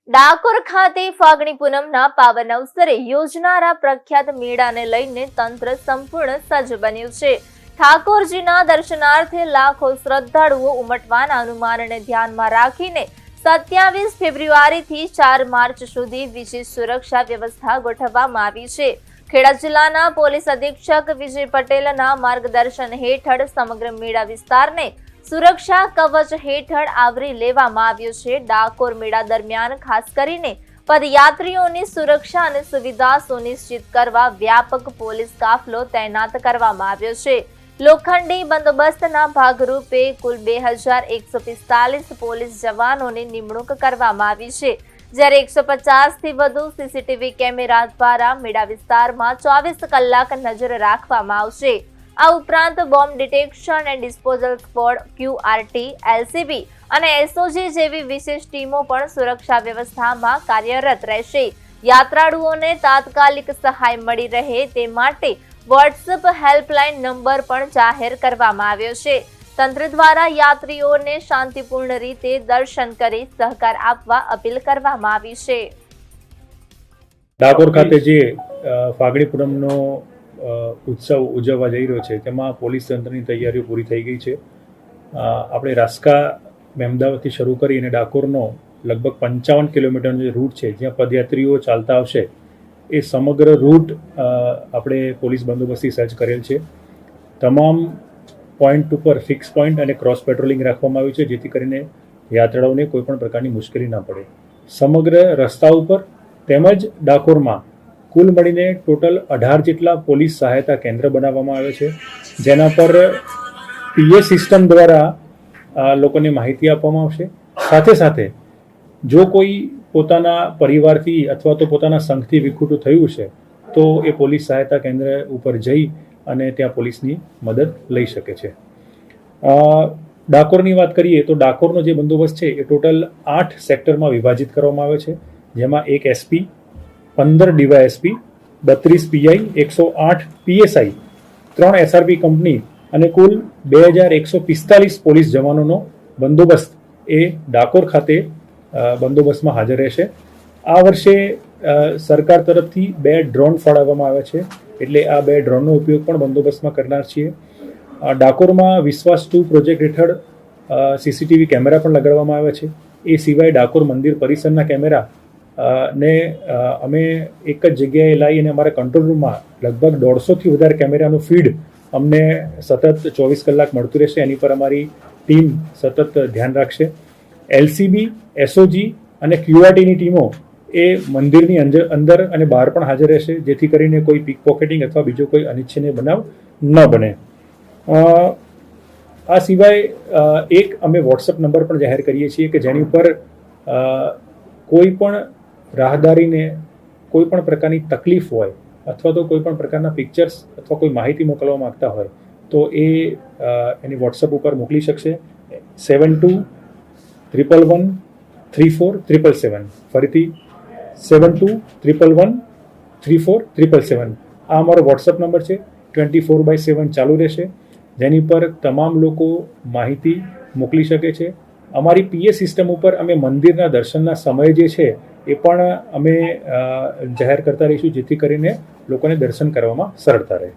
ડાકોર ખાતે ફાગણી પૂનમના પાવન અવસરે યોજનારા પ્રખ્યાત મેળાને લઈને તંત્ર સંપૂર્ણ સજ્જ બન્યું છે. ઠાકોરજીના દર્શનાર્થે લાખો શ્રદ્ધાળુઓ ઉમટવાના અનુમાનને ધ્યાનમાં રાખીને 27 ફેબ્રુઆરીથી 4 માર્ચ સુધી વિશેષ સુરક્ષા વ્યવસ્થા ગોઠવવામાં આવી છે. ખેડા જિલ્લાના પોલીસ અધિક્ષક વિજય પટેલના માર્ગદર્શન હેઠળ સમગ્ર મેળા વિસ્તારને સુરક્ષા કવચ હેઠળ આવરી લેવામાં આવ્યું છે. ડાકોર મેળા દરમિયાન ખાસ કરીને પદયાત્રીઓની સુરક્ષા અને સુવિધા સુનિશ્ચિત કરવા વ્યાપક પોલીસ કાફલો તૈનાત કરવામાં આવ્યો છે. લોખંડી બંદોબસ્તના ભાગરૂપે કુલ 2145 પોલીસ જવાનોની નિમણૂક કરવામાં આવી છે, જ્યારે 150 થી વધુ સીસીટીવી કેમેરા દ્વારા મેળા વિસ્તારમાં 24 કલાક નજર રાખવામાં આવશે. આ ઉપરાંત bomb detection and disposal squad, QRT, LCB અને SOG જેવી વિશેષ ટીમો પણ સુરક્ષા વ્યવસ્થામાં કાર્યરત રહેશે. યાત્રાળુઓને તાત્કાલિક સહાય મળી રહે તે માટે વોટ્સએપ હેલ્પલાઇન નંબર પણ જાહેર કરવામાં આવ્યો છે. તંત્ર દ્વારા યાત્રીઓને શાંતિપૂર્ણ રીતે દર્શન કરી સહકાર આપવા અપીલ કરવામાં આવી છે. ડાકોર ખાતે જે ફાગણી પૂનમનો ઉત્સવ ઉજવવા જઈ રહ્યો છે તેમાં પોલીસ તંત્રની તૈયારીઓ પૂરી થઈ ગઈ છે. આપણે રાસ્કા મહેમદાવાદથી શરૂ કરી અને ડાકોરનો લગભગ 55 કિલોમીટરનો જે રૂટ છે જ્યાં પદયાત્રીઓ ચાલતા આવશે એ સમગ્ર રૂટ આપણે પોલીસ બંદોબસ્તથી સજ્જ કરેલ છે. તમામ પોઈન્ટ ઉપર ફિક્સ પોઈન્ટ અને ક્રોસ પેટ્રોલિંગ રાખવામાં આવ્યું છે જેથી કરીને યાત્રાળુઓને કોઈ પણ પ્રકારની મુશ્કેલી ના પડે. સમગ્ર રસ્તા ઉપર તેમજ ડાકોરમાં કુલ મળીને ટોટલ 18 જેટલા પોલીસ સહાયતા કેન્દ્ર બનાવવામાં આવે છે, જેના પર PA સિસ્ટમ દ્વારા લોકોને માહિતી આપવામાં આવશે. સાથે સાથે જો કોઈ પોતાના પરિવારથી અથવા તો પોતાના સંઘથી વિખૂટું થયું છે તો એ પોલીસ સહાયતા કેન્દ્ર ઉપર જઈ અને ત્યાં પોલીસની મદદ લઈ શકે છે. ડાકોરની વાત કરીએ તો ડાકોરનો જે બંદોબસ્ત છે એ ટોટલ 8 સેક્ટરમાં વિભાજિત કરવામાં આવે છે, જેમાં 1 SP, 15 DYSP, 32 PI, 108 PSI, 3 SRP company અને કુલ 2145 પોલીસ જવાનોનો બંદોબસ્ત એ ડાકોર ખાતે બંદોબસ્તમાં હાજર રહેશે. આ વર્ષે સરકાર તરફથી 2 ડ્રોન ફાળવવામાં આવ્યા છે, એટલે આ 2 ડ્રોનનો ઉપયોગ પણ બંદોબસ્તમાં કરનાર છીએ. ડાકોરમાં વિશ્વાસ 2 પ્રોજેક્ટ હેઠળ CCTV કેમેરા પણ લગાડવામાં આવ્યા છે. એ સિવાય ડાકોર મંદિર પરિસરના કેમેરા ને અમે એક જ જગ્યાએ લાવી અને અમારા કંટ્રોલ રૂમમાં લગભગ 150થી વધારે કેમેરાનું ફીડ અમને સતત 24 કલાક મળતું રહેશે. એની પર અમારી ટીમ સતત ધ્યાન રાખશે. LCB, SOG અને QRTની ટીમો એ મંદિરની અંદર અને બહાર પણ હાજર રહેશે, જેથી કરીને કોઈ પીક પોકેટિંગ અથવા બીજો કોઈ અનિચ્છનીય બનાવ ન બને. આ સિવાય એક અમે વોટ્સએપ નંબર પણ જાહેર કરીએ છીએ કે જેની ઉપર કોઈ પણ રાહદારીને કોઈ પણ પ્રકારની તકલીફ હોય અથવા તો કોઈ પણ પ્રકારના પિક્ચર્સ અથવા કોઈ માહિતી મોકલવા માંગતા હોય તો એ એની વોટ્સએપ ઉપર મોકલી શકશે. 7211134777. ફરીથી 7211134777. આ અમારો વોટ્સએપ નંબર છે. 24/7 ચાલુ રહેશે, જેની પર તમામ લોકો માહિતી મોકલી શકે છે. અમારી PA સિસ્ટમ ઉપર અમે મંદિરના દર્શનના સમય જે છે એ પણ અમે જાહેર કરતા રહીશું, જેથી કરીને લોકોને દર્શન કરવામાં સરળતા રહે.